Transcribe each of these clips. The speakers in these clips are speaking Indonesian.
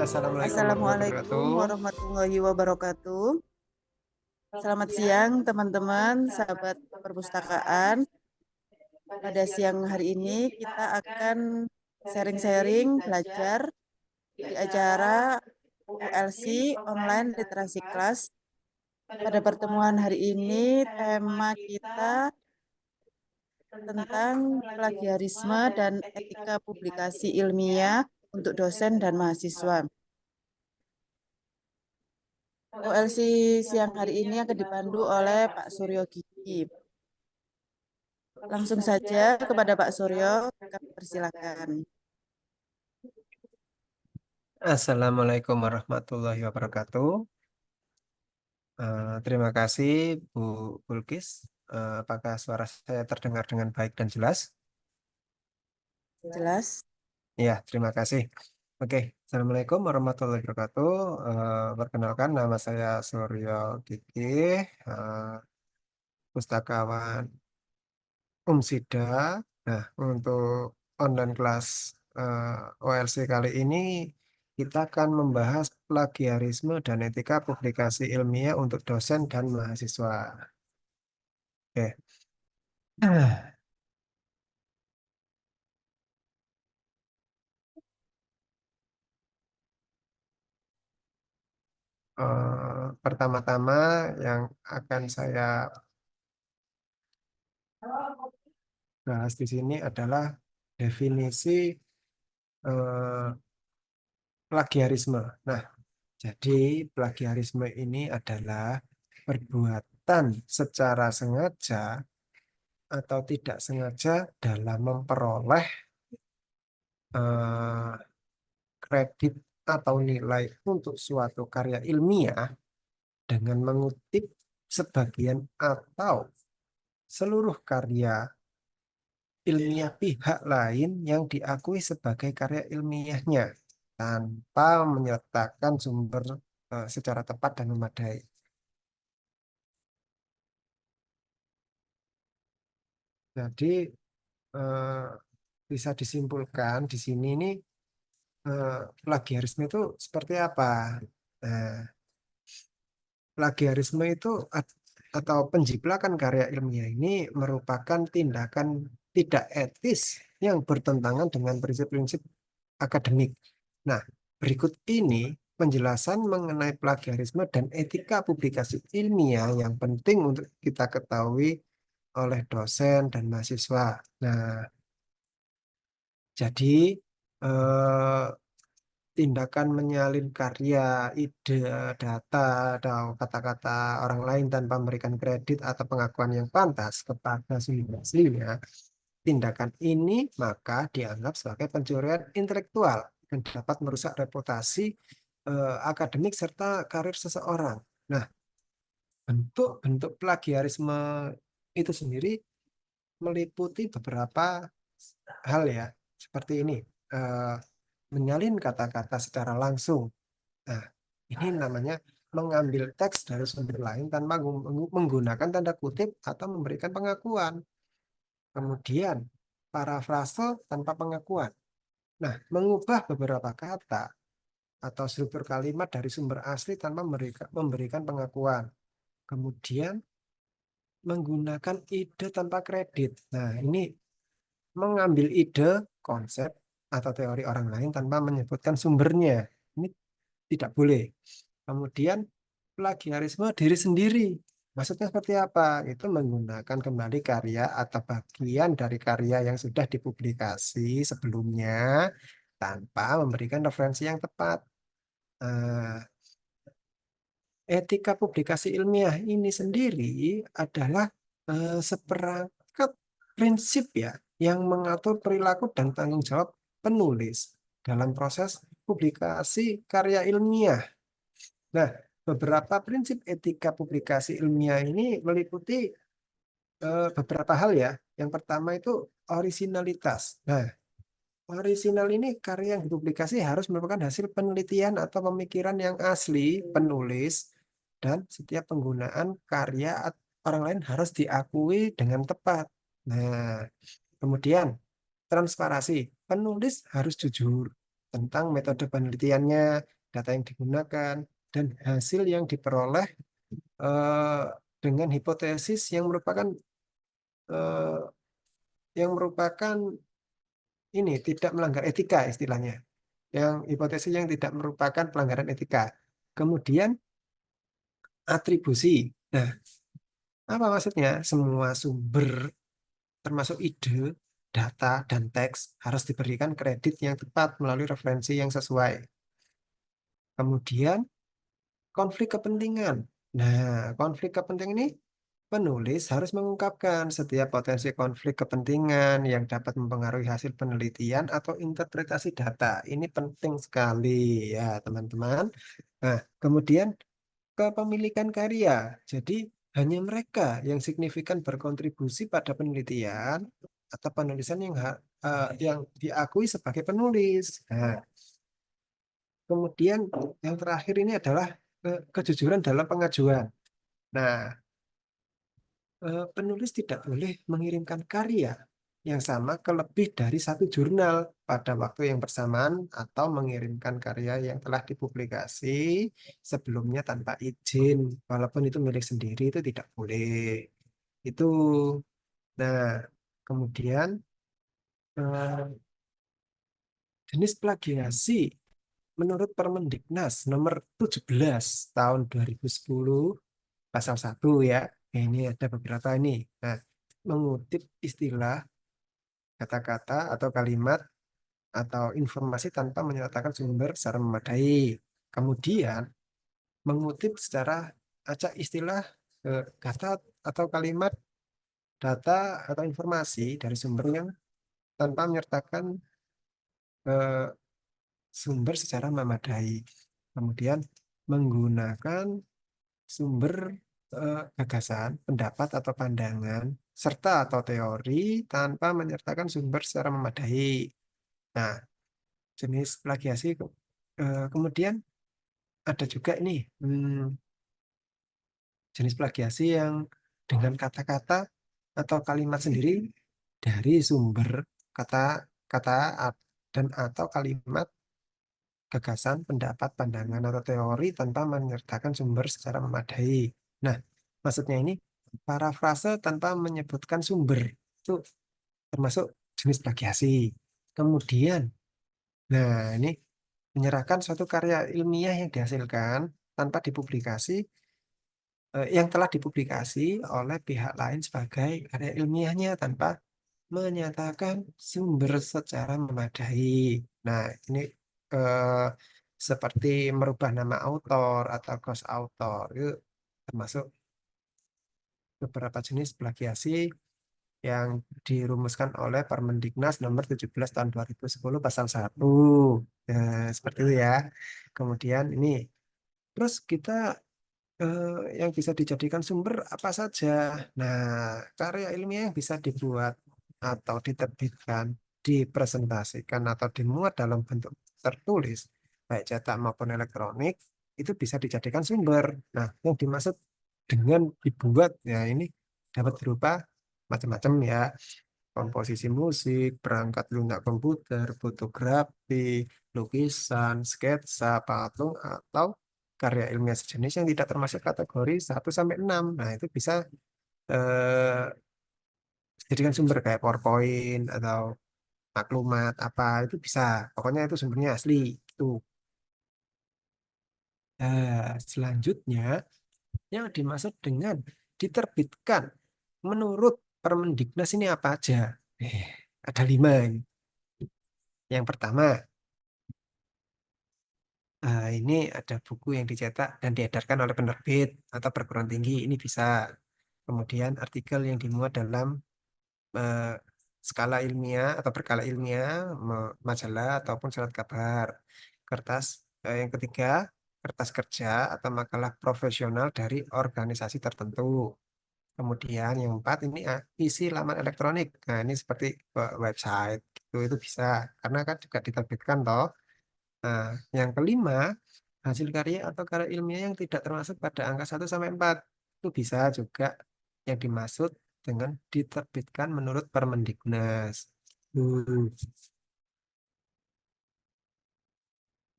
Assalamualaikum warahmatullahi Assalamualaikum wabarakatuh. warahmatullahi wabarakatuh. Selamat siang teman-teman, sahabat perpustakaan. Pada siang hari ini kita akan sharing-sharing, belajar di acara ULC Online Literasi Class. Pada pertemuan hari ini tema kita tentang plagiarisme dan etika publikasi ilmiah untuk dosen dan mahasiswa. OLC siang hari ini akan dipandu oleh Pak Suryo Gigi. Langsung saja kepada Pak Suryo, kami persilakan. Assalamualaikum warahmatullahi wabarakatuh. Terima kasih Bu Bulkis. Apakah suara saya terdengar dengan baik dan jelas? Jelas? Ya, terima kasih. Oke, Assalamualaikum warahmatullahi wabarakatuh. Perkenalkan, nama saya Suryo Gigi, pustakawan Umsida. Nah, untuk online kelas OLC kali ini kita akan membahas plagiarisme dan etika publikasi ilmiah untuk dosen dan mahasiswa. Oke. Pertama-tama yang akan saya bahas di sini adalah definisi eh, plagiarisme. Nah, jadi plagiarisme ini adalah perbuatan secara sengaja atau tidak sengaja dalam memperoleh eh, kredit atau nilai untuk suatu karya ilmiah dengan mengutip sebagian atau seluruh karya ilmiah pihak lain yang diakui sebagai karya ilmiahnya tanpa menyertakan sumber secara tepat dan memadai. Jadi eh, bisa disimpulkan di sini ini eh, plagiarisme itu seperti apa? Nah, plagiarisme itu atau penjiplakan karya ilmiah ini merupakan tindakan tidak etis yang bertentangan dengan prinsip-prinsip akademik. Nah, berikut ini penjelasan mengenai plagiarisme dan etika publikasi ilmiah yang penting untuk kita ketahui oleh dosen dan mahasiswa. Nah, jadi eh, tindakan menyalin karya, ide, data, atau kata-kata orang lain tanpa memberikan kredit atau pengakuan yang pantas kepada sumber aslinya, tindakan ini maka dianggap sebagai pencurian intelektual dan dapat merusak reputasi akademik serta karir seseorang. Nah, bentuk-bentuk plagiarisme itu sendiri meliputi beberapa hal ya, seperti ini. Eh, Menyalin kata-kata secara langsung. Nah, ini namanya mengambil teks dari sumber lain tanpa menggunakan tanda kutip atau memberikan pengakuan. Kemudian, parafrase tanpa pengakuan. Nah, mengubah beberapa kata atau struktur kalimat dari sumber asli tanpa memberikan pengakuan. Kemudian, menggunakan ide tanpa kredit. Nah, ini mengambil ide, konsep, atau teori orang lain tanpa menyebutkan sumbernya. Ini tidak boleh. Kemudian plagiarisme diri sendiri. Maksudnya seperti apa? Itu menggunakan kembali karya atau bagian dari karya yang sudah dipublikasi sebelumnya tanpa memberikan referensi yang tepat. Nah, etika publikasi ilmiah ini sendiri adalah seperangkat prinsip ya yang mengatur perilaku dan tanggung jawab penulis dalam proses publikasi karya ilmiah. Nah, beberapa prinsip etika publikasi ilmiah ini meliputi beberapa hal ya. Yang pertama itu orisinalitas. Nah, orisinal ini karya yang dipublikasi harus merupakan hasil penelitian atau pemikiran yang asli penulis dan setiap penggunaan karya orang lain harus diakui dengan tepat. Nah, kemudian transparansi. Penulis harus jujur tentang metode penelitiannya, data yang digunakan, dan hasil yang diperoleh eh, dengan hipotesis eh, yang merupakan ini tidak melanggar etika istilahnya. Yang hipotesis yang tidak merupakan pelanggaran etika. Kemudian atribusi. Nah, apa maksudnya? Semua sumber termasuk ide, data, dan teks harus diberikan kredit yang tepat melalui referensi yang sesuai. Kemudian konflik kepentingan. Nah, konflik kepentingan ini penulis harus mengungkapkan setiap potensi konflik kepentingan yang dapat mempengaruhi hasil penelitian atau interpretasi data. Ini penting sekali ya, teman-teman. Nah, kemudian kepemilikan karya. Jadi, hanya mereka yang signifikan berkontribusi pada penelitian atau penulisan yang diakui sebagai penulis. Nah, kemudian yang terakhir ini adalah kejujuran dalam pengajuan. Nah, penulis tidak boleh mengirimkan karya yang sama ke lebih dari satu jurnal pada waktu yang bersamaan atau mengirimkan karya yang telah dipublikasi sebelumnya tanpa izin, walaupun itu milik sendiri itu tidak boleh. Itu. Nah, kemudian eh, jenis plagiasi menurut Permendiknas nomor 17 tahun 2010 pasal 1 ya. Ini ada beberapa ini. Nah, mengutip istilah, kata-kata atau kalimat atau informasi tanpa menyatakan sumber secara memadai. Kemudian mengutip secara acak istilah, kata atau kalimat, data atau informasi dari sumber yang tanpa menyertakan eh, sumber secara memadai. Kemudian menggunakan sumber gagasan, pendapat atau pandangan, serta atau teori tanpa menyertakan sumber secara memadai. Nah, jenis plagiasi kemudian ada juga ini jenis plagiasi yang dengan kata-kata atau kalimat sendiri dari sumber kata-kata dan atau kalimat gagasan, pendapat, pandangan, atau teori tanpa menyertakan sumber secara memadai. Nah, maksudnya ini parafrase tanpa menyebutkan sumber itu termasuk jenis plagiasi. Kemudian, nah ini menyerahkan suatu karya ilmiah yang dihasilkan tanpa dipublikasi, yang telah dipublikasi oleh pihak lain sebagai karya ilmiahnya tanpa menyatakan sumber secara memadai. Nah, ini eh, seperti merubah nama autor atau cause author itu termasuk beberapa jenis plagiasi yang dirumuskan oleh Permendiknas nomor 17 tahun 2010 pasal 1. Seperti itu ya. Kemudian ini terus kita yang bisa dijadikan sumber apa saja. Nah, karya ilmiah yang bisa dibuat atau diterbitkan, dipresentasikan atau dimuat dalam bentuk tertulis, baik cetak maupun elektronik, itu bisa dijadikan sumber. Nah, yang dimaksud dengan dibuat, ya ini dapat berupa macam-macam ya, komposisi musik, perangkat lunak komputer, fotografi, lukisan, sketsa, patung, atau karya ilmiah sejenis yang tidak termasuk kategori 1 sampai 6. Nah, itu bisa eh, dijadikan sumber kayak PowerPoint atau maklumat apa itu bisa. Pokoknya itu sumbernya asli. Itu. Selanjutnya yang dimaksud dengan diterbitkan menurut Permendiknas ini apa aja? Eh, ada 5 ini. Yang pertama, ini ada buku yang dicetak dan diedarkan oleh penerbit atau perguruan tinggi, ini bisa. Kemudian artikel yang dimuat dalam eh, skala ilmiah atau berkala ilmiah, majalah ataupun surat kabar. Kertas, yang ketiga, kertas kerja atau makalah profesional dari organisasi tertentu. Kemudian yang empat ini isi laman elektronik. Nah, ini seperti website gitu, itu bisa karena kan juga diterbitkan toh. Nah, yang kelima, hasil karya atau karya ilmiah yang tidak termasuk pada angka 1 sampai 4 itu bisa juga yang dimaksud dengan diterbitkan menurut Permendiknas. Hmm.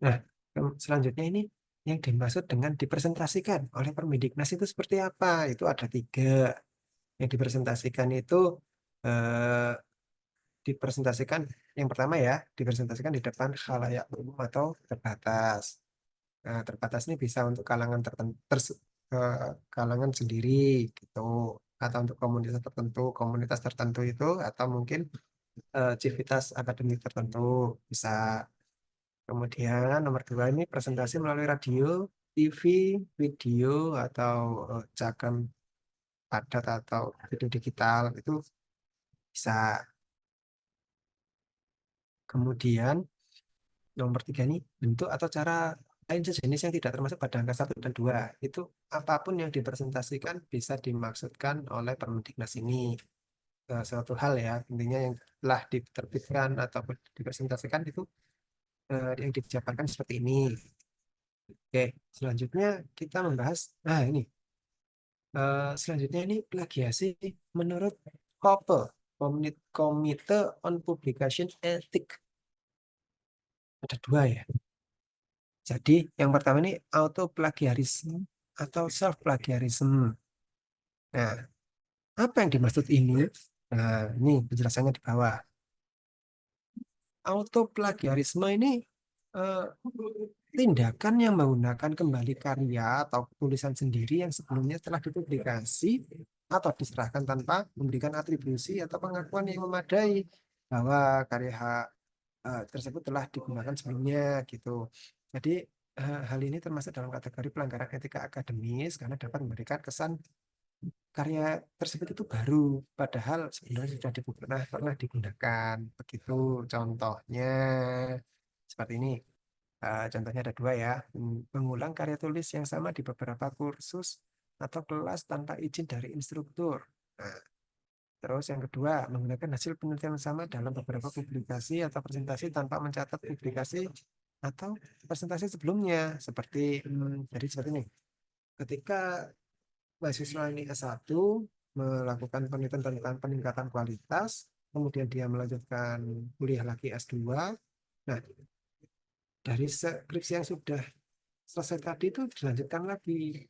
Nah, Selanjutnya ini yang dimaksud dengan dipresentasikan oleh Permendiknas itu seperti apa? Itu ada 3. Yang dipresentasikan itu eh, dipresentasikan yang pertama ya, dipresentasikan di depan khalayak umum atau terbatas. Nah, terbatas ini bisa untuk kalangan tertentu, kalangan sendiri gitu, atau untuk komunitas tertentu itu, atau mungkin civitas akademik tertentu bisa. Kemudian nomor 2 ini presentasi melalui radio, TV, video, atau cakram padat atau video digital itu bisa. Kemudian nomor 3 ini bentuk atau cara lain sejenis yang tidak termasuk pada angka 1 dan 2. Itu apapun yang dipresentasikan bisa dimaksudkan oleh Permendiknas ini. Suatu hal ya, intinya yang telah diterbitkan atau dipresentasikan itu yang dijabarkan seperti ini. Oke, selanjutnya kita membahas, nah ini, selanjutnya ini plagiasi menurut KOPE, Komite on Publication Ethics. Ada 2 ya. Jadi yang pertama ini auto plagiarisme atau self plagiarism. Nah, apa yang dimaksud ini? Nah, ini penjelasannya di bawah. Auto plagiarisme ini eh, tindakan yang menggunakan kembali karya atau tulisan sendiri yang sebelumnya telah dipublikasi atau diserahkan tanpa memberikan atribusi atau pengakuan yang memadai bahwa karya tersebut telah digunakan sebelumnya gitu. Jadi hal ini termasuk dalam kategori pelanggaran etika akademis karena dapat memberikan kesan karya tersebut itu baru, padahal sebenarnya sudah pernah digunakan. Begitu contohnya seperti ini. Contohnya ada 2 ya. Mengulang karya tulis yang sama di beberapa kursus atau kelas tanpa izin dari instruktur. Nah, terus yang kedua, menggunakan hasil penelitian yang sama dalam beberapa publikasi atau presentasi tanpa mencatat publikasi atau presentasi sebelumnya. Jadi seperti ini. Ketika mahasiswa ini S1 melakukan penelitian tentang peningkatan kualitas, kemudian dia melanjutkan kuliah lagi S2. Nah, dari skripsi yang sudah selesai tadi itu dilanjutkan lagi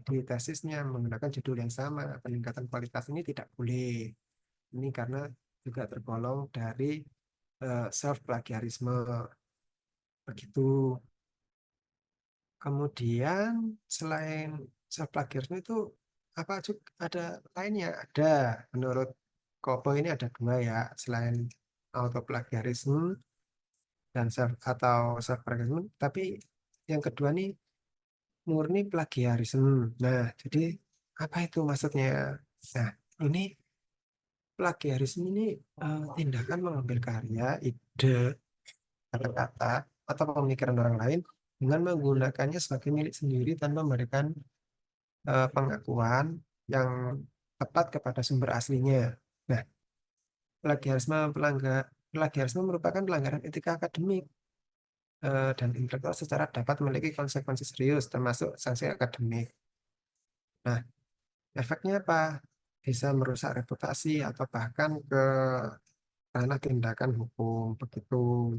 di tesisnya menggunakan judul yang sama. Peningkatan kualitas ini tidak boleh. Ini karena juga tergolong dari self plagiarisme. Begitu. Kemudian selain self plagiarisme itu apa juga ada lainnya? Ada. Menurut Kopo ini ada 2 ya, selain auto plagiarisme dan self plagiarisme. Tapi yang kedua nih murni plagiarisme. Nah, jadi apa itu maksudnya? Nah, ini plagiarisme ini tindakan mengambil karya, ide, kata-kata, atau pemikiran orang lain dengan menggunakannya sebagai milik sendiri tanpa memberikan pengakuan yang tepat kepada sumber aslinya. Nah, plagiarisme merupakan pelanggaran etika akademik dan intelektual secara dapat memiliki konsekuensi serius, termasuk sanksi akademik. Nah, efeknya apa? Bisa merusak reputasi atau bahkan ke ranah tindakan hukum begitu.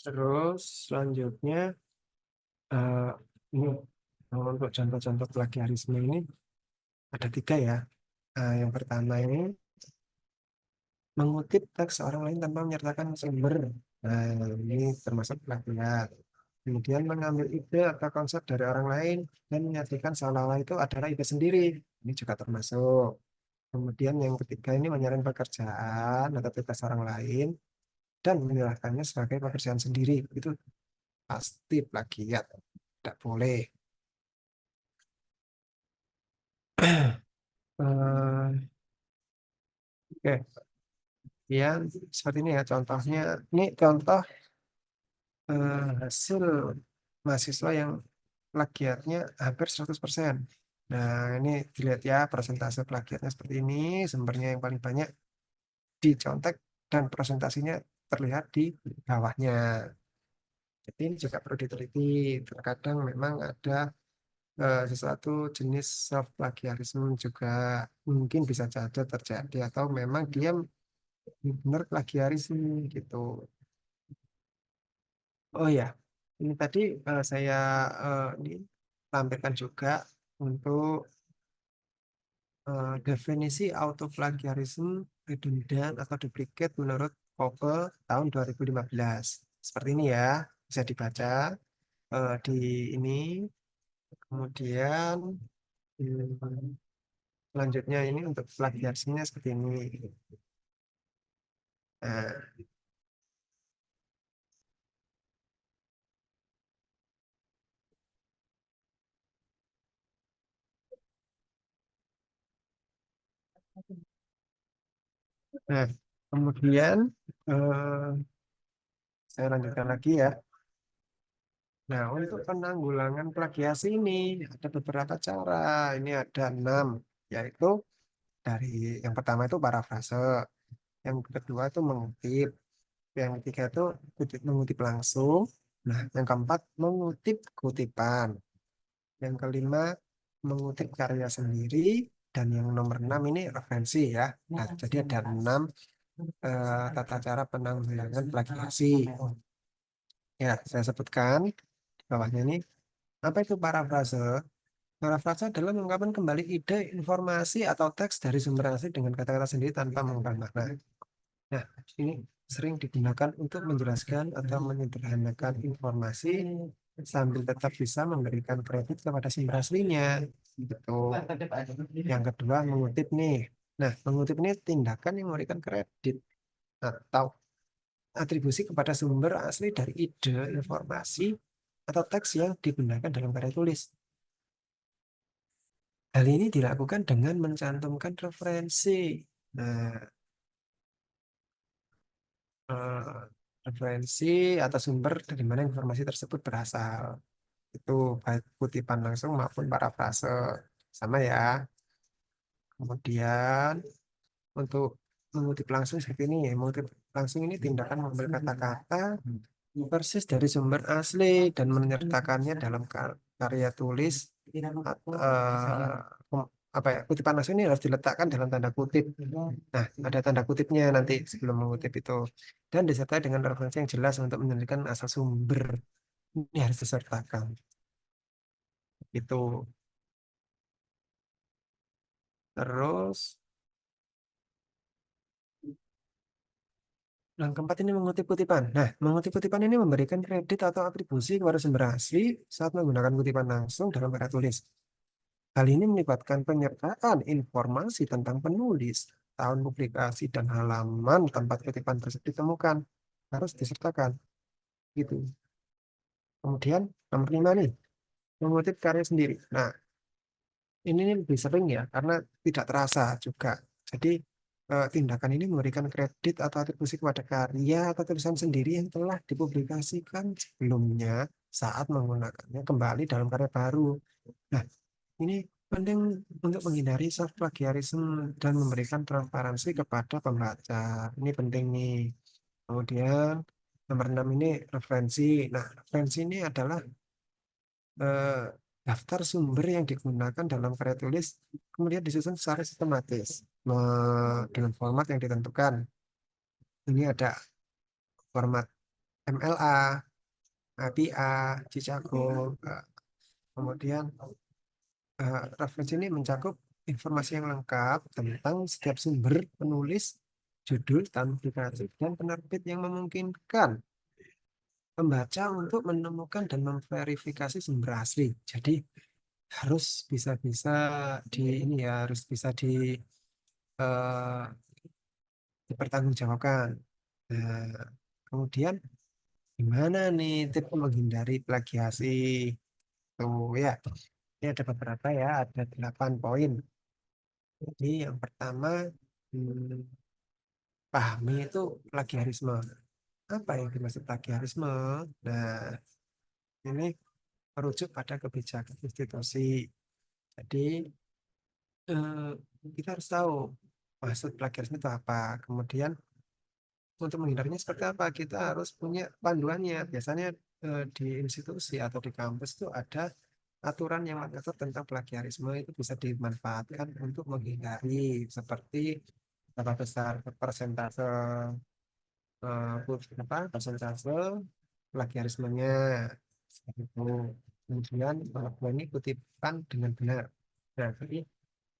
Terus selanjutnya eh, ini untuk contoh-contoh plagiarisme ini ada 3 ya. Yang pertama ini mengutip teks orang lain tanpa menyertakan sumber. Nah, ini termasuk plagiat. Kemudian mengambil ide atau konsep dari orang lain dan menyatakan seolah-olah itu adalah ide sendiri. Ini juga termasuk. Kemudian yang ketiga ini menyaring pekerjaan atau tugas orang lain dan menyerahkannya sebagai pekerjaan sendiri. Itu pasti plagiat. Tidak boleh. Oke, ya seperti ini ya contohnya. Ini contoh hasil mahasiswa yang plagiatnya hampir 100%. Nah, ini dilihat ya persentase plagiatnya seperti ini, sumbernya yang paling banyak dicontek dan presentasinya terlihat di bawahnya. Jadi ini juga perlu diteliti. Terkadang memang ada sesuatu jenis self plagiarisme juga mungkin bisa saja terjadi atau memang dia benar plagiarisme gitu. Oh ya, ini tadi saya ini tampilkan juga untuk definisi autoplagiarisme redundant atau duplicate menurut Popper tahun 2015. Seperti ini ya, bisa dibaca di ini. Kemudian selanjutnya ini untuk plagiarismenya seperti ini. Nah, nah, kemudian saya lanjutkan lagi ya. Nah, untuk penanggulangan plagiasi ini ada beberapa cara. Ini ada 6, yaitu dari yang pertama itu parafrase, yang kedua itu mengutip, yang ketiga itu mengutip langsung. Nah, yang keempat mengutip kutipan, yang kelima mengutip karya sendiri, dan yang nomor 6 ini referensi ya. Nah, jadi ada 6 tata cara penanggulangan plagiasi. Ya, saya sebutkan di bawahnya ini. Apa itu parafrase? Parafrase adalah mengungkapkan kembali ide, informasi, atau teks dari sumber asli dengan kata-kata sendiri tanpa mengubah makna. Nah, ini sering digunakan untuk menjelaskan atau menyederhanakan informasi sambil tetap bisa memberikan kredit kepada sumber aslinya. Gitu. Yang kedua, mengutip nih. Nah, mengutip ini tindakan yang memberikan kredit atau atribusi kepada sumber asli dari ide, informasi, atau teks yang digunakan dalam karya tulis. Hal ini dilakukan dengan mencantumkan referensi. Nah, eh, referensi atau sumber dari mana informasi tersebut berasal. Itu baik kutipan langsung maupun parafrase. Sama ya. Kemudian untuk mengutip langsung seperti ini ya. Mengutip langsung ini tindakan mengambil kata-kata persis dari sumber asli dan menyertakannya dalam karya tulis. Apa ya, kutipan langsung ini harus diletakkan dalam tanda kutip. Nah, ada tanda kutipnya nanti sebelum mengutip itu. Dan disertai dengan referensi yang jelas untuk menunjukkan asal sumber. Ini harus disertakan. Itu. Terus, yang keempat ini mengutip kutipan. Nah, mengutip kutipan ini memberikan kredit atau atribusi kepada sumber asli saat menggunakan kutipan langsung dalam karya tulis. Hal ini melibatkan penyertaan informasi tentang penulis, tahun publikasi, dan halaman tempat kutipan tersebut ditemukan. Harus disertakan. Gitu. Kemudian, nomor 5 nih, mengutip karya sendiri. Nah, ini lebih sering ya, karena tidak terasa juga. Jadi, tindakan ini memberikan kredit atau atribusi kepada karya atau tulisan sendiri yang telah dipublikasikan sebelumnya saat menggunakannya kembali dalam karya baru. Nah, ini penting untuk menghindari self plagiarisme dan memberikan transparansi kepada pembaca. Ini penting nih. Kemudian nomor 6 ini referensi. Nah, referensi ini adalah eh, daftar sumber yang digunakan dalam karya tulis kemudian disusun secara sistematis dengan format yang ditentukan. Ini ada format MLA, APA, Chicago. Kemudian referensi ini mencakup informasi yang lengkap tentang setiap sumber penulis, judul, tahun publikasi, dan penerbit yang memungkinkan pembaca untuk menemukan dan memverifikasi sumber asli. Jadi harus bisa-bisa di ini ya, harus bisa eh, dipertanggungjawabkan. Nah, kemudian gimana nih tips menghindari plagiasi? Tuh ya, ini ada beberapa ya, ada 8 poin. Jadi yang pertama, hmm, pahami itu plagiarisme. Apa yang dimaksud plagiarisme? Nah, ini merujuk pada kebijakan institusi. Jadi, kita harus tahu. maksud plagiarisme itu apa. Kemudian untuk menghindarinya seperti apa? Kita harus punya panduannya. Biasanya di institusi atau di kampus itu ada aturan yang mengatur tentang plagiarisme, itu bisa dimanfaatkan untuk menghindari seperti berapa besar persentase persentase plagiarismenya seperti itu. Kemudian ini kutipan dengan benar. Nah, jadi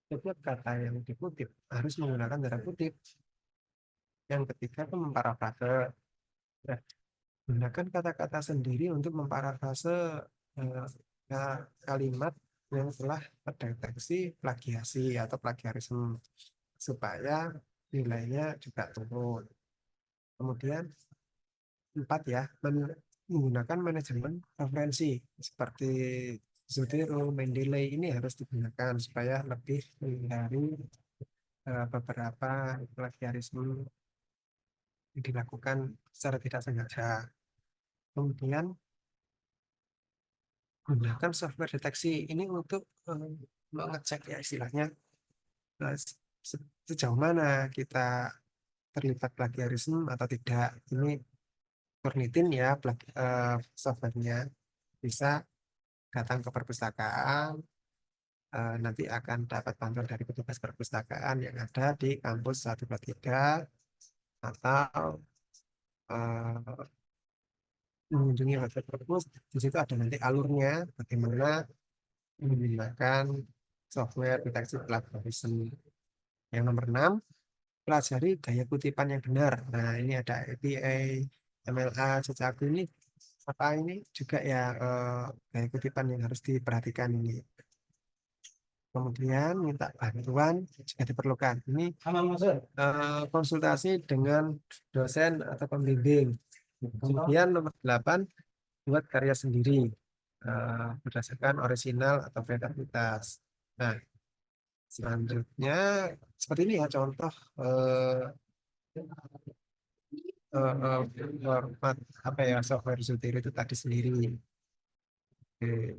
setiap kata yang dikutip harus menggunakan tanda kutip. Yang ketiga itu memparafrase. Nah, gunakan kata-kata sendiri untuk memparafrase eh, kalimat yang telah terdeteksi plagiasi atau plagiarisme supaya nilainya juga turun. Kemudian empat ya, menggunakan manajemen referensi seperti Zotero, Mendeley ini harus digunakan supaya lebih menghindari beberapa plagiarisme yang dilakukan secara tidak sengaja. Kemudian gunakan software deteksi ini untuk mengecek ya istilahnya eh, sejauh mana kita terlibat plagiarisme atau tidak. Ini Turnitin ya softwarenya bisa datang ke perpustakaan, nanti akan dapat bantuan dari petugas perpustakaan yang ada di kampus 123 atau eh, mengunjungi website perpus. Di situ ada nanti alurnya bagaimana menggunakan software deteksi plagiarisme. Yang nomor 6, pelajari gaya kutipan yang benar. Nah, ini ada APA, MLA, Jejago ini apa ini juga ya gaya kutipan yang harus diperhatikan ini. Kemudian minta bantuan jika diperlukan. Ini konsultasi dengan dosen atau pembimbing. Kemudian nomor 8, buat karya sendiri berdasarkan orisinal atau kreativitas. Nah, selanjutnya seperti ini ya contoh format apa ya software Zotero itu tadi sendiri. Oke.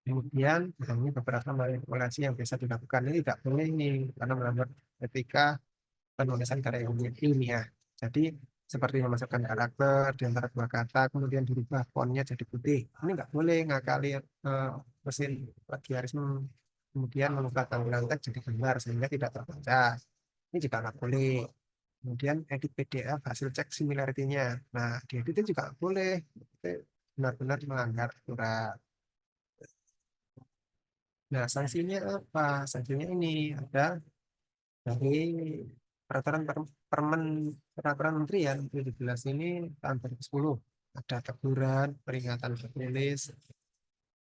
Kemudian ini beberapa manipulasi yang bisa dilakukan ini tidak boleh ini karena melanggar etika penulisan karya ilmiah. Jadi seperti memasukkan karakter di antara dua kata, kemudian dirubah fontnya jadi putih. Ini nggak boleh ngakali mesin plagiarisme. Kemudian mengubah tampilan teks jadi gambar sehingga tidak terbaca. Ini juga nggak boleh. Kemudian edit PDF hasil cek similarity-nya. Nah, diedit itu juga nggak boleh. Itu benar-benar melanggar aturan. Nah, sanksinya apa? Sanksinya ini ada dari peraturan permen peraturan menteri ya 17 ini tahun 2010 ada teguran, peringatan tertulis,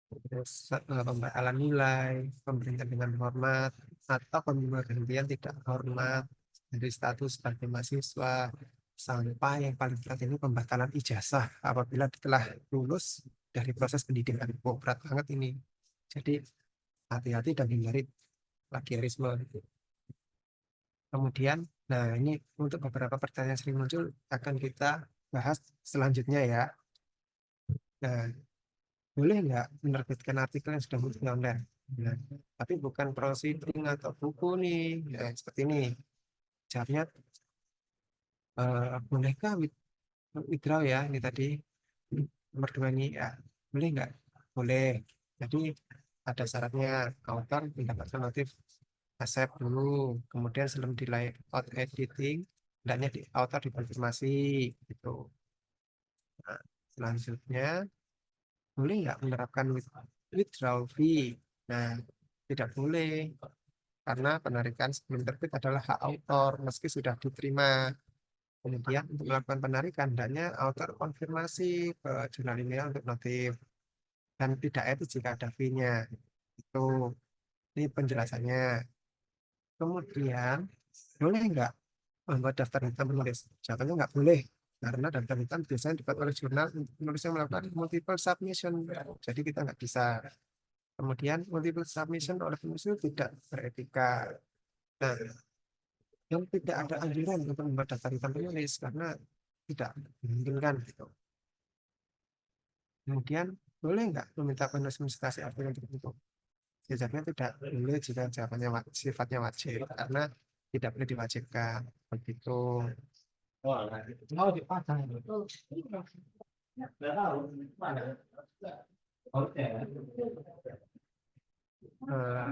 terus pembatalan nilai, pemberhentian dengan hormat, atau pemberhentian tidak hormat dari status sebagai mahasiswa, sampai yang paling berat ini pembatalan ijazah apabila telah lulus dari proses pendidikan. Oh, berat banget ini. Jadi hati-hati dan hindari plagiarisme. Kemudian, nah ini untuk beberapa pertanyaan sering muncul akan kita bahas selanjutnya ya. Nah, boleh nggak menerbitkan artikel yang sudah muncul online? Nah, tapi bukan proceeding atau buku nih. Nah, seperti ini. Jawabnya, bolehkah withdraw ya? Ini tadi nomor 2 ini ya. Boleh nggak? Boleh. Jadi ada syaratnya author mendapatkan notif accept dulu, kemudian sebelum di layout editing, hendaknya di author dikonfirmasi gitu. Nah, selanjutnya boleh nggak menerapkan withdrawal fee? Nah, tidak boleh karena penarikan sebelum terbit adalah hak autor meski sudah diterima. Kemudian untuk melakukan penarikan, hendaknya author konfirmasi ke jurnal ilmiah untuk notif dan tidak etis jika ada fee-nya. Itu ini penjelasannya. Kemudian boleh nggak membuat daftar hitam penulis? Jawabannya nggak boleh karena daftar hitam biasanya dibuat oleh jurnal untuk penulis yang melakukan multiple submission. Jadi kita nggak bisa. Kemudian multiple submission oleh penulis itu tidak beretika. Nah, yang tidak ada anjuran untuk membuat daftar hitam penulis karena tidak memungkinkan gitu. Kemudian boleh nggak meminta penulis mensitasi artikel tertentu? Jawabnya tidak boleh jika jawabannya sifatnya wajib karena tidak boleh diwajibkan begitu. Eh,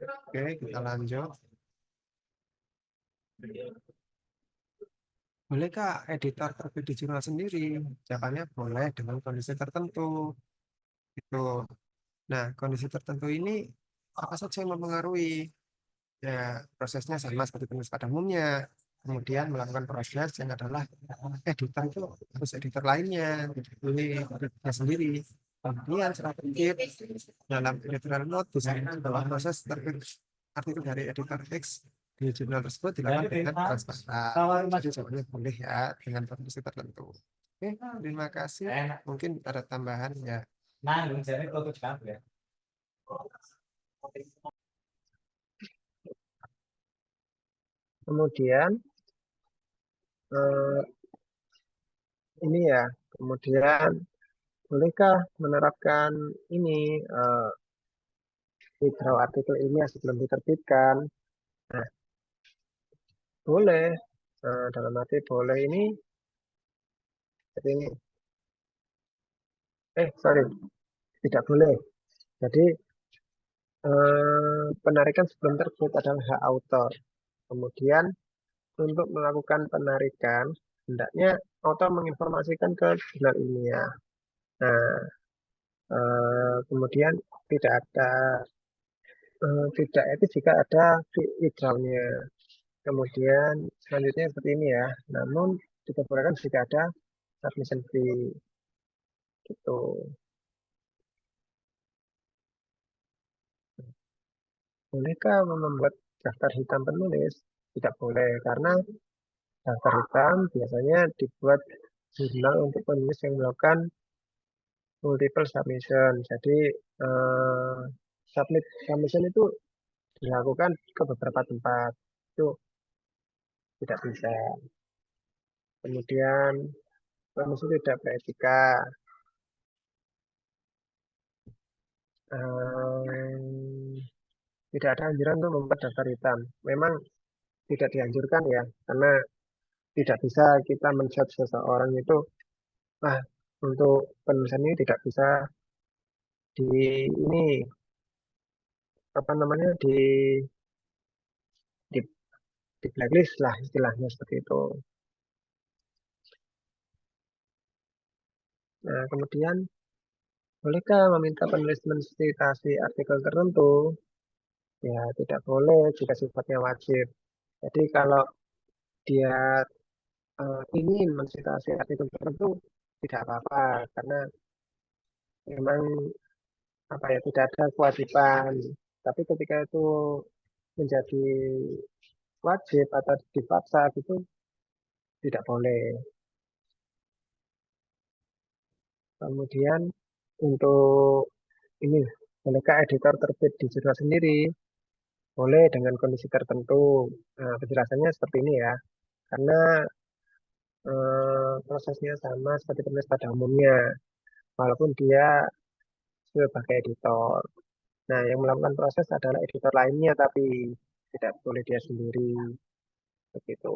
oke, kita lanjut. Bolehkah editor terbit di jurnal sendiri? Jawabannya boleh dengan kondisi tertentu. Itu. Nah, kondisi tertentu ini apa saja yang mempengaruhi? Ya, prosesnya sama seperti penulis pada umumnya. Kemudian melakukan proses yang adalah editor itu harus editor lainnya, tidak boleh editornya sendiri. Kemudian setelah terbit dalam editorial note bisa bahwa proses terbit artikel dari editor teks di jurnal tersebut dilakukan dengan transparan. Jadi jawabannya boleh ya dengan kondisi tertentu. Oke, terima kasih. Mungkin ada tambahan ya. Kemudian eh, ini ya, kemudian bolehkah menerapkan ini withdraw artikel ini sebelum diterbitkan? Nah, boleh. Dalam arti boleh ini seperti ini. Sorry, tidak boleh. Jadi penarikan sebelum terbit adalah hak autor. Kemudian untuk melakukan penarikan, hendaknya autor menginformasikan ke jurnal ilmiah. Nah, kemudian tidak etis jika ada withdrawal-nya. Kemudian selanjutnya seperti ini ya. Namun diperbolehkan jika ada submission fee gitu. Bolehkah membuat daftar hitam penulis? Tidak boleh karena daftar hitam biasanya dibuat jurnal untuk penulis yang melakukan multiple submission. Jadi submission itu dilakukan ke beberapa tempat. Itu tidak bisa. Kemudian penulis tidak beretika. Eh, Tidak ada anjuran untuk membuat daftar hitam. Memang tidak dianjurkan ya, karena tidak bisa kita menjudge seseorang itu, ah untuk penulisan ini tidak bisa di ini apa namanya di, di blacklist lah istilahnya seperti itu. Nah, kemudian bolehkah meminta penulis mensitasi artikel tertentu? Ya, tidak boleh jika sifatnya wajib. Jadi kalau dia ingin mensitasi artikel tertentu tidak apa-apa karena memang apa ya tidak ada kewajiban. Tapi ketika itu menjadi wajib atau dipaksa itu tidak boleh. Kemudian untuk ini bolehkah editor terbit di jurnal sendiri? Boleh dengan kondisi tertentu. Nah, penjelasannya seperti ini ya. Karena prosesnya sama seperti penulis pada umumnya, walaupun dia sebagai editor. Nah, yang melakukan proses adalah editor lainnya, tapi tidak boleh dia sendiri. Begitu.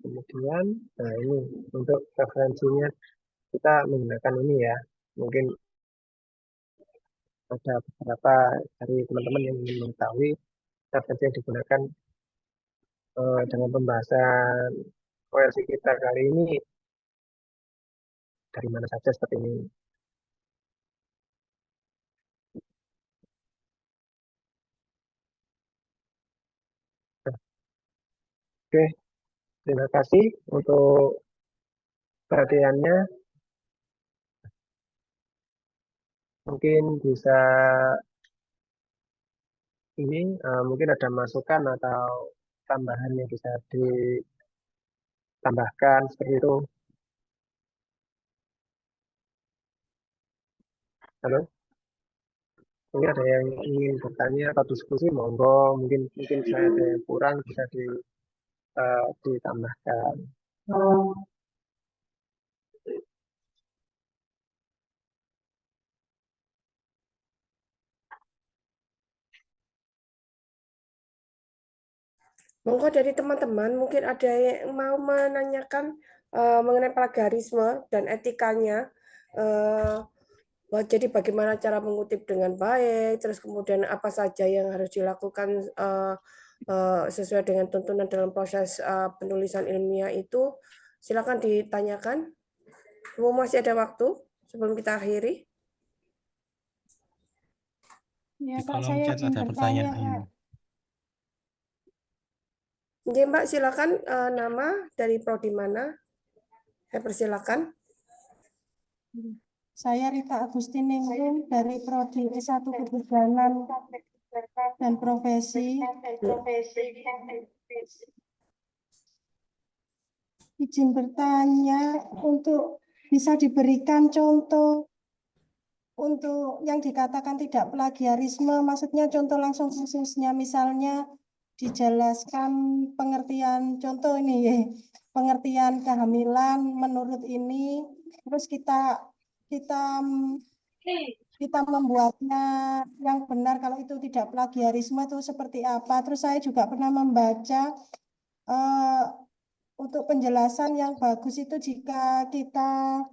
Kemudian, nah ini untuk referensinya kita menggunakan ini ya. Mungkin ada beberapa dari teman-teman yang ingin mengetahui referensi yang digunakan dengan pembahasan OLC kita kali ini dari mana saja seperti ini. Nah, oke, terima kasih untuk perhatiannya. Mungkin bisa ini mungkin ada masukan atau tambahan yang bisa ditambahkan seperti itu. Halo, mungkin ada yang ingin bertanya atau diskusi, monggo. Mungkin saya ada yang kurang bisa ditambahkan. Monggo dari teman-teman mungkin ada yang mau menanyakan mengenai plagiarisme dan etikanya. Jadi bagaimana cara mengutip dengan baik, terus kemudian apa saja yang harus dilakukan sesuai dengan tuntunan dalam proses penulisan ilmiah itu, silakan ditanyakan. Masih ada waktu sebelum kita akhiri. Ya, Di Kak, kolom saya chat izin ada bertanya, pertanyaan. Kak. Oke, Mbak, silakan nama dari prodi mana? Saya persilakan. Saya Rita Agustiningrum dari Prodi S1 Kebidanan dan Profesi. Izin bertanya, untuk bisa diberikan contoh untuk yang dikatakan tidak plagiarisme, maksudnya contoh langsung khususnya, misalnya dijelaskan pengertian contoh ini ya, pengertian kehamilan menurut ini, terus kita membuatnya yang benar kalau itu tidak plagiarisme itu seperti apa. Terus saya juga pernah membaca untuk penjelasan yang bagus itu jika kita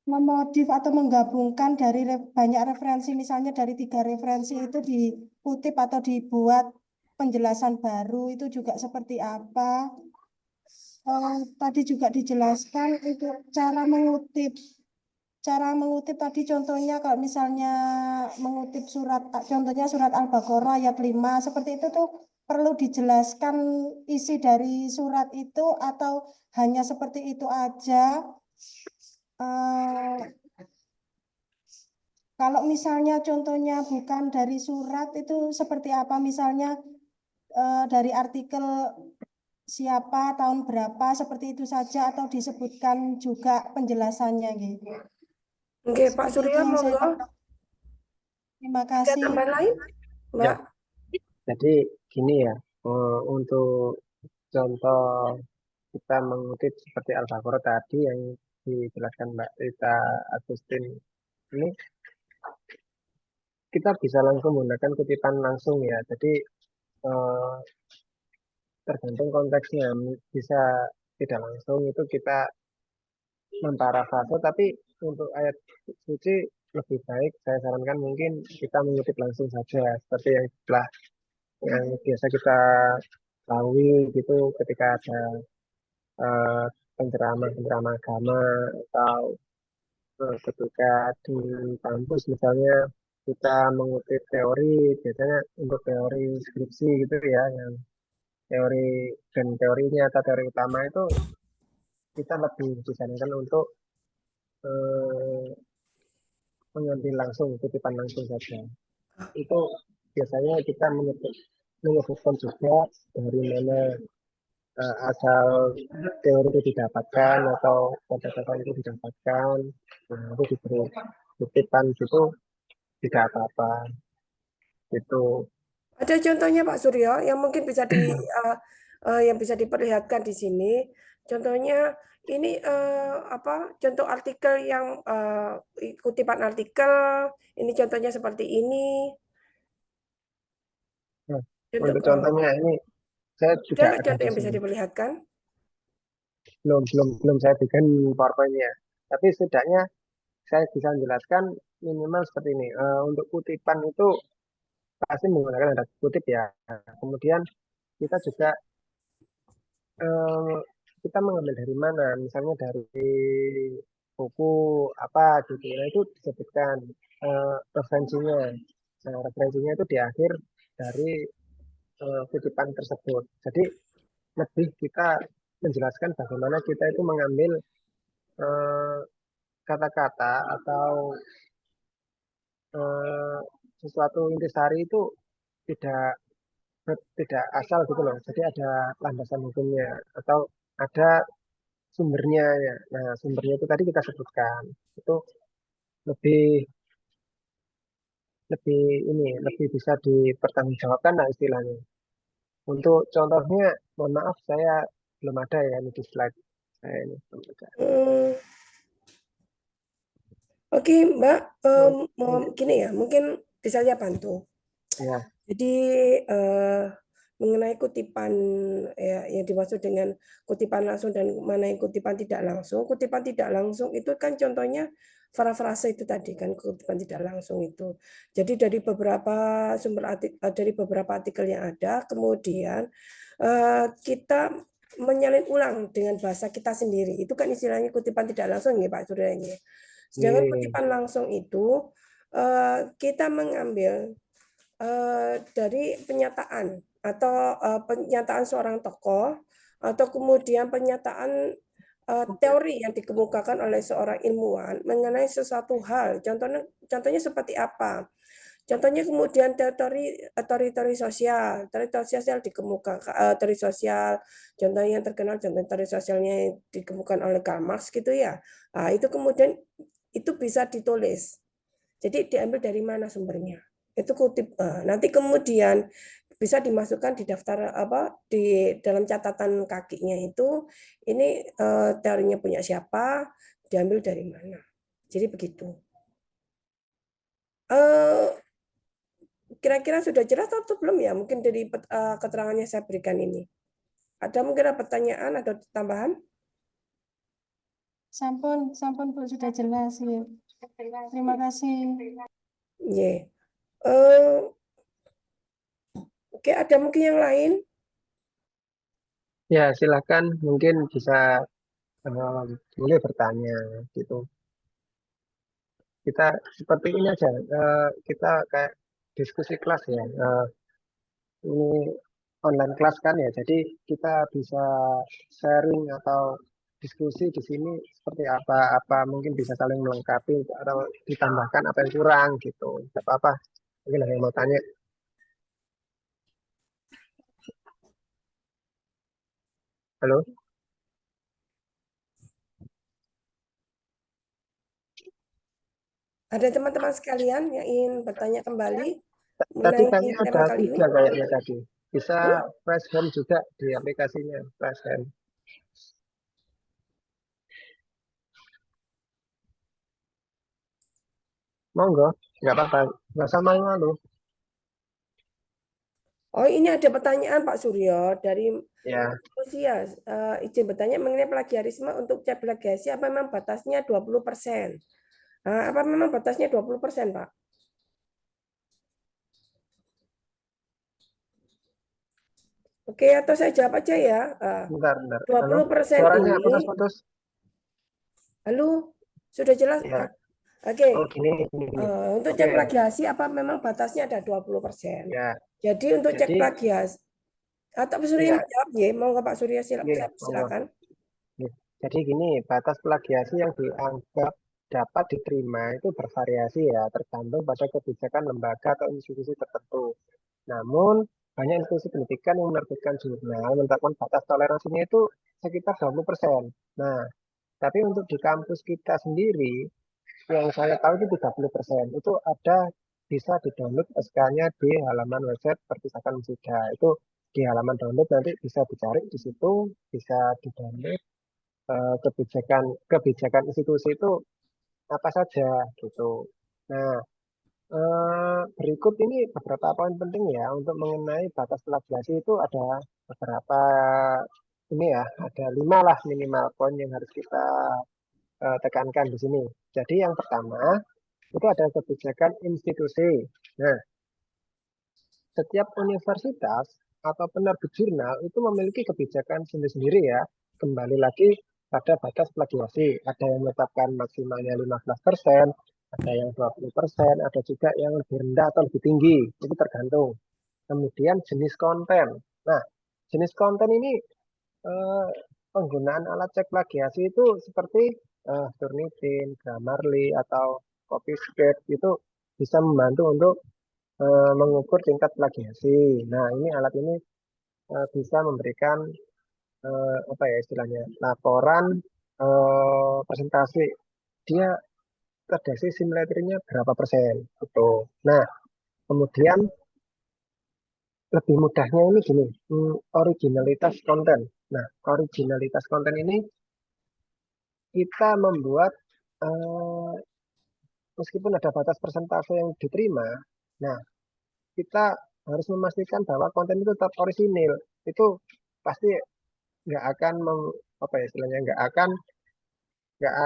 memodif atau menggabungkan dari banyak referensi, misalnya dari 3 referensi itu dikutip atau dibuat penjelasan baru, itu juga seperti apa. Tadi juga dijelaskan untuk cara mengutip. Cara mengutip tadi contohnya kalau misalnya mengutip surat, contohnya surat Al-Baqarah ayat 5, seperti itu tuh perlu dijelaskan isi dari surat itu atau hanya seperti itu aja. Kalau misalnya contohnya bukan dari surat itu seperti apa, misalnya dari artikel siapa, tahun berapa, seperti itu saja atau disebutkan juga penjelasannya gitu. Oke, Pak Seperti itu Surya, yang saya monggo. terima Ada kasih. tambahan lain, Mbak? Jadi gini ya, untuk contoh kita mengutip seperti Al-Baqarah tadi yang dijelaskan Mbak Rita Agustin ini, kita bisa langsung menggunakan kutipan langsung ya. Jadi tergantung konteksnya, bisa tidak langsung itu kita memparafrase, tapi untuk ayat suci lebih baik saya sarankan mungkin kita mengutip langsung saja seperti yang biasa kita ketahui gitu ketika ada penceramah agama atau ketika di kampus misalnya kita mengutip teori, biasanya untuk teori skripsi gitu ya, yang teori dan teorinya atau teori utama itu kita lebih disarankan untuk mengambil langsung kutipan langsung saja. Itu biasanya kita menyebutkan juga dari mana asal teori itu didapatkan atau kata-kata itu didapatkan, nah, itu diberi kutipan gitu tidak apa-apa. Itu Ada contohnya Pak Suryo yang mungkin bisa yang bisa diperlihatkan di sini. Contohnya ini apa? Contoh artikel yang kutipan artikel. Ini contohnya seperti ini. nah, Contoh, untuk contohnya ini saya ada juga nggak ada contoh di yang bisa sini. diperlihatkan? Belum saya bikin PowerPoint-nya. Tapi setidaknya saya bisa menjelaskan minimal seperti ini. Untuk kutipan itu pasti menggunakan ada kutip ya. Kemudian kita juga kita mengambil dari mana? Misalnya dari buku apa gitu. Nah itu disebutkan referensinya. Nah referensinya itu di akhir dari kutipan tersebut. Jadi lebih kita menjelaskan bagaimana kita itu mengambil kata-kata atau sesuatu intisari itu tidak tidak asal gitu loh. Jadi ada landasan hukumnya atau ada sumbernya ya. Nah, sumbernya itu tadi kita sebutkan. Itu lebih lebih lebih bisa dipertanggungjawabkan lah istilahnya. Untuk contohnya, mohon maaf saya belum ada ya ini di slide saya ini belum ada. Oke, Mbak, gini ya, mungkin bisa saya bantu. Ya. Jadi mengenai kutipan ya, yang dimaksud dengan kutipan langsung dan mana yang kutipan tidak langsung. Kutipan tidak langsung itu kan contohnya parafrase itu tadi kan, kutipan tidak langsung itu. Jadi dari beberapa dari beberapa artikel yang ada, kemudian kita menyalin ulang dengan bahasa kita sendiri. Itu kan istilahnya kutipan tidak langsung ya Pak Surya ini. Sedangkan kutipan langsung itu kita mengambil dari pernyataan atau pernyataan seorang tokoh atau kemudian pernyataan teori yang dikemukakan oleh seorang ilmuwan mengenai sesuatu hal. Contohnya seperti apa? Contohnya kemudian teori sosial dikemukakan teori sosial. Contoh yang terkenal contoh teori sosialnya yang dikemukakan oleh Karl Marx gitu ya. Nah, itu kemudian itu bisa ditulis. Jadi diambil dari mana sumbernya? Itu kutip. Nanti kemudian bisa dimasukkan di daftar di dalam catatan kakinya itu ini teorinya punya siapa, diambil dari mana. Jadi begitu. Kira-kira sudah jelas atau belum ya? Mungkin dari keterangannya saya berikan ini. Ada mungkin pertanyaan atau tambahan? Sampun, sampun Bu, sudah jelas ya. Terima kasih. Yeah. Oke, ada mungkin yang lain? Ya, silakan mungkin bisa boleh bertanya gitu. Kita seperti ini aja, kita kayak diskusi kelas ya. Ini online kelas kan ya, jadi kita bisa sharing atau diskusi di sini seperti apa mungkin bisa saling melengkapi atau ditambahkan apa yang kurang gitu. Tidak apa-apa. Mungkin ada yang mau tanya. Halo? Ada teman-teman sekalian yang ingin bertanya kembali Tadi mengenai kayaknya tema ada kali ini? 3 kayaknya tadi. Bisa press hand juga di aplikasinya, press hand. Monggo, nggak apa-apa. Nggak usah malu-malu. Oh, ini ada pertanyaan Pak Suryo dari Ya, Usia. Izin bertanya mengenai plagiarisme untuk cek plagiasi apa memang batasnya 20%? Apa memang batasnya 20%, Pak? Oke, atau saya jawab aja ya. bentar. Halo, 20% suaranya ini, putus-putus. halo, sudah jelas, Ya, Pak? Oke, oh gini. untuk Oke, cek plagiasi apa memang batasnya ada 20%? ya. Jadi untuk cek Jadi, plagiasi, atau Pak Surya ya, yang jawab ya, mau nggak Pak Surya monggo. silakan. Jadi gini, batas plagiasi yang dianggap dapat diterima itu bervariasi ya, tergantung pada kebijakan lembaga atau institusi tertentu. Namun, banyak institusi pendidikan yang menerbitkan jurnal menetapkan batas toleransinya itu sekitar 20%. Nah, tapi untuk di kampus kita sendiri, yang saya tahu itu 30%. Itu ada bisa di-download SK-nya di halaman website Perpustakaan Musida. Itu di halaman download nanti bisa dicari di situ, bisa di-download kebijakan institusi itu apa saja gitu. Nah, berikut ini beberapa poin penting ya untuk mengenai batas plagiasi itu ada beberapa ini ya, ada 5 lah minimal poin yang harus kita tekankan di sini. Jadi yang pertama itu ada kebijakan institusi. Nah, setiap universitas atau penerbit jurnal itu memiliki kebijakan sendiri-sendiri ya. Kembali lagi pada batas plagiasi. Ada yang menetapkan maksimalnya 15%, ada yang 20%, ada juga yang lebih rendah atau lebih tinggi. Itu tergantung. Kemudian jenis konten. Nah, jenis konten ini eh, penggunaan alat cek plagiasi itu seperti Turnitin, Grammarly, atau Copyscape itu bisa membantu untuk mengukur tingkat plagiasi. Nah, ini alat ini bisa memberikan apa ya istilahnya laporan presentasi dia redaksi simulatornya berapa persen gitu. Nah, kemudian lebih mudahnya ini gini, originalitas konten. Nah, originalitas konten ini kita membuat meskipun ada batas persentase yang diterima, nah kita harus memastikan bahwa konten itu tetap orisinil. Itu pasti nggak akan apa ya istilahnya, nggak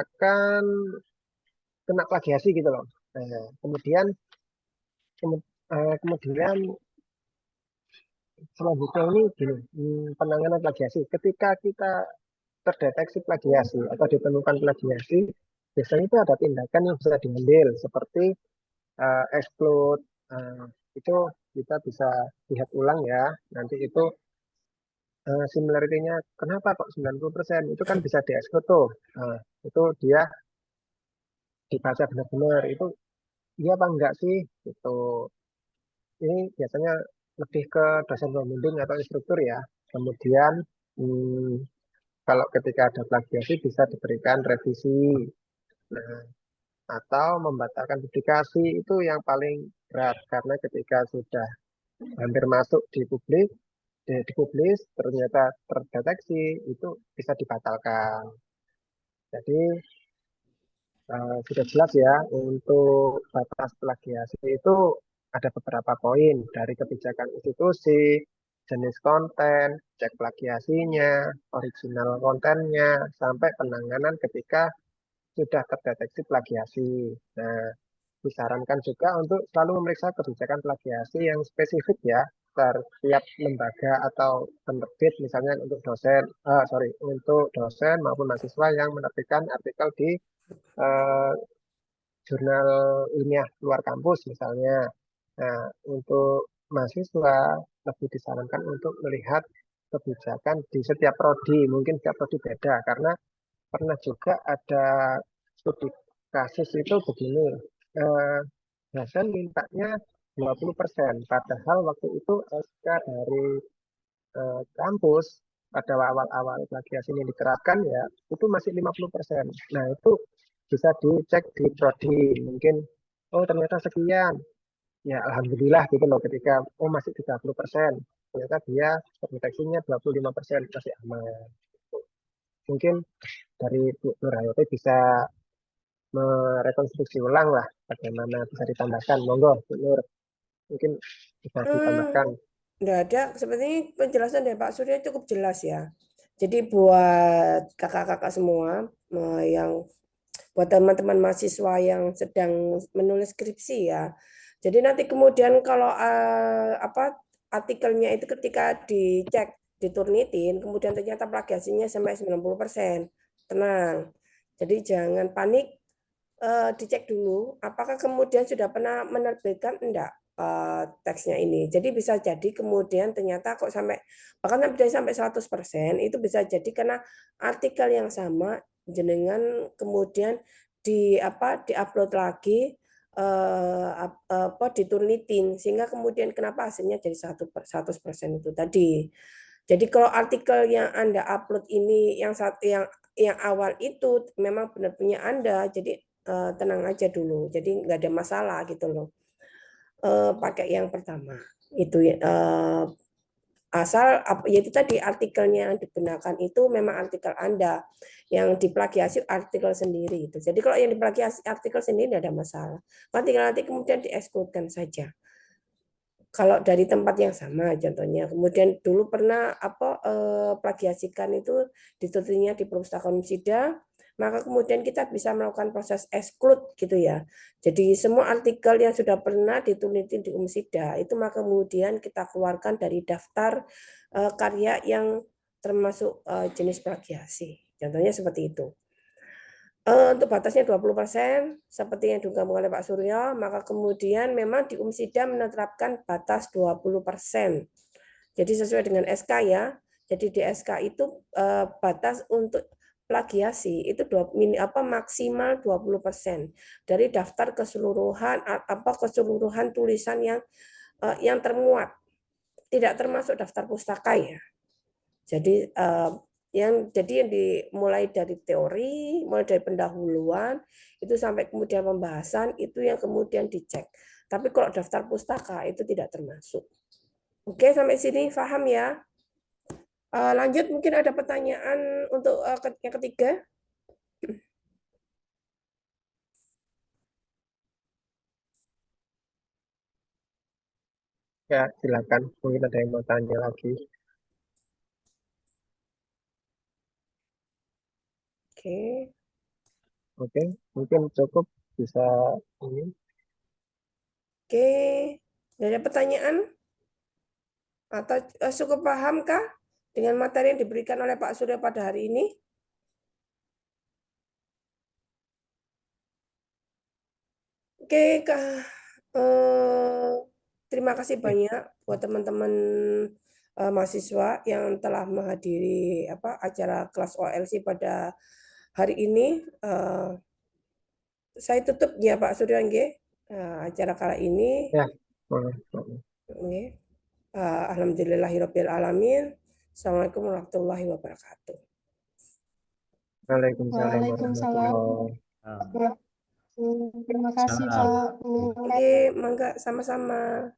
akan kena plagiasi gitu loh. Nah, kemudian selanjutnya ini gini, penanganan plagiasi. Ketika kita terdeteksi plagiasi atau ditemukan plagiasi, biasanya itu ada tindakan yang bisa diambil seperti exclude. Itu kita bisa lihat ulang ya. Nanti itu similarity-nya kenapa kok 90%? Itu kan bisa di-exclude tuh. Itu dia dibaca benar-benar. Itu dia apa enggak sih? Gitu. Ini biasanya lebih ke dosen pembimbing atau instruktur ya. Kemudian kalau ketika ada plagiasi bisa diberikan revisi. Nah, atau membatalkan publikasi itu yang paling berat karena ketika sudah hampir masuk dipublis ternyata terdeteksi itu bisa dibatalkan. Jadi sudah jelas ya untuk batas plagiasi itu ada beberapa poin dari kebijakan institusi, jenis konten, cek plagiasinya, original kontennya, sampai penanganan ketika sudah terdeteksi plagiasi. Nah, disarankan juga untuk selalu memeriksa kebijakan plagiasi yang spesifik ya, setiap lembaga atau penerbit, misalnya untuk dosen maupun mahasiswa yang menerbitkan artikel di eh, jurnal ilmiah luar kampus misalnya. Nah, untuk mahasiswa lebih disarankan untuk melihat kebijakan di setiap prodi, mungkin setiap prodi beda, karena pernah juga ada studi kasus itu begini, dosen mintanya 20%, padahal waktu itu SK dari kampus pada awal-awal plagiasi ini diterapkan ya, itu masih 50%. Nah, itu bisa dicek di prodi, mungkin, oh ternyata sekian, ya alhamdulillah gitu loh, ketika, oh masih 30%, ternyata dia terdeteksinya 25%, masih aman. Mungkin dari Bu Nurhayati bisa merekonstruksi ulang lah bagaimana bisa ditambahkan. Monggo, Bu Nur, mungkin bisa ditambahkan. Nggak ada, sepertinya penjelasan dari Pak Surya cukup jelas ya. Jadi buat kakak-kakak semua yang buat teman-teman mahasiswa yang sedang menulis skripsi ya. Jadi nanti kemudian kalau artikelnya itu ketika dicek, diturnitin, kemudian ternyata plagiasinya sampai 90%. Tenang. Jadi jangan panik, dicek dulu apakah kemudian sudah pernah menerbitkan enggak teksnya ini. Jadi bisa jadi kemudian ternyata kok bahkan sampai 100% itu bisa jadi karena artikel yang sama jenengan kemudian diupload lagi, diturnitin, sehingga kemudian kenapa hasilnya jadi 100% itu tadi. Jadi kalau artikel yang Anda upload ini yang awal itu memang benar punya Anda, jadi tenang aja dulu. Jadi nggak ada masalah gitu loh. Pakai yang pertama itu ya, asal yaitu tadi artikelnya yang digunakan itu memang artikel Anda, yang diplagiasi artikel sendiri itu. Jadi kalau yang diplagiasi artikel sendiri tidak ada masalah. Nanti kemudian diekskludkan saja. Kalau dari tempat yang sama contohnya, kemudian dulu pernah plagiasikan itu ditulisnya di perpustakaan Umsida, maka kemudian kita bisa melakukan proses exclude gitu ya. Jadi semua artikel yang sudah pernah diteliti di Umsida itu maka kemudian kita keluarkan dari daftar karya yang termasuk jenis plagiasi. Contohnya seperti itu. Untuk batasnya 20%, seperti yang diungkapkan oleh Pak Surya, maka kemudian memang di Umsida menetapkan batas 20%. Jadi sesuai dengan SK ya. Jadi di SK itu batas untuk plagiasi itu maksimal 20% dari daftar keseluruhan tulisan yang termuat. Tidak termasuk daftar pustaka ya. Jadi yang dimulai dari teori, mulai dari pendahuluan itu sampai kemudian pembahasan itu yang kemudian dicek. Tapi kalau daftar pustaka itu tidak termasuk. Oke, sampai sini paham ya? Lanjut, mungkin ada pertanyaan untuk yang ketiga. Ya, silakan. Mungkin ada yang mau tanya lagi. Oke. Oke, mungkin cukup bisa ini. Oke. Tidak ada pertanyaan? Atau cukup pahamkah dengan materi yang diberikan oleh Pak Surya pada hari ini? Oke, terima kasih banyak buat teman-teman mahasiswa yang telah menghadiri acara kelas OLC pada hari ini. Saya tutup ya Pak Surya nggih, acara kali ini. Ya, boleh. Nggih. Alhamdulillahirabbil alamin. Assalamualaikum warahmatullahi wabarakatuh. Waalaikumsalam Waalaikumsalam. warahmatullahi Terima kasih Salam. Pak. Oke, mangga sama-sama.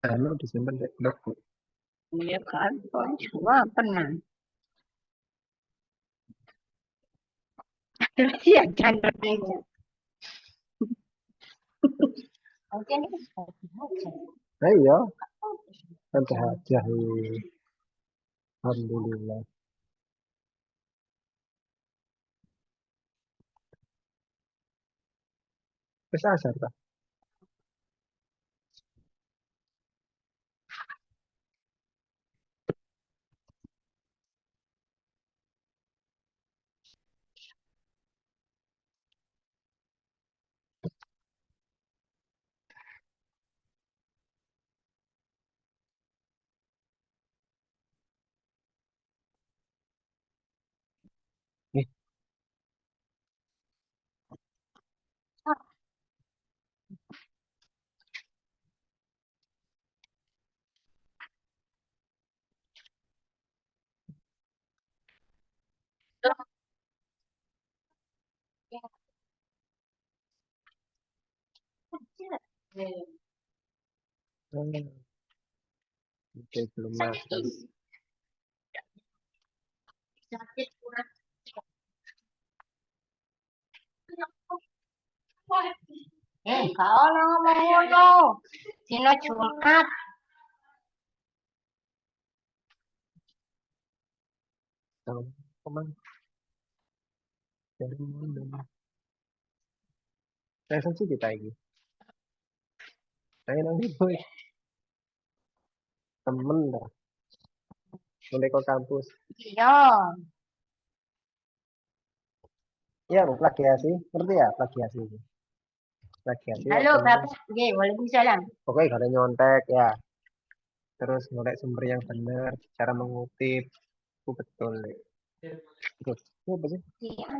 Anu disimpan di buku. Iya kan, cuma pernah. Iya kan, aja. Mungkin ini seperti aja. Nah iya, sampai hajah. Alhamdulillah. Wis asar ta? Nih, oke, belum makan. Sakit kurang. Kalau ngomong ngono, dina Jumat. Tahu kemana? Dari mana? Saya sih kita ini. Saya nanti boy temen dah. Mulai ke kampus. Iya. Ya, plagiasi. Ngerti ya plagiasi? Plagiasi. Halo, apa namanya? Bapak. Oke, waalaikumsalam. Pokoknya gak ada nyontek ya. Terus ngorek sumber yang benar, cara mengutip. Itu betul. Terus, itu apa sih? Iya.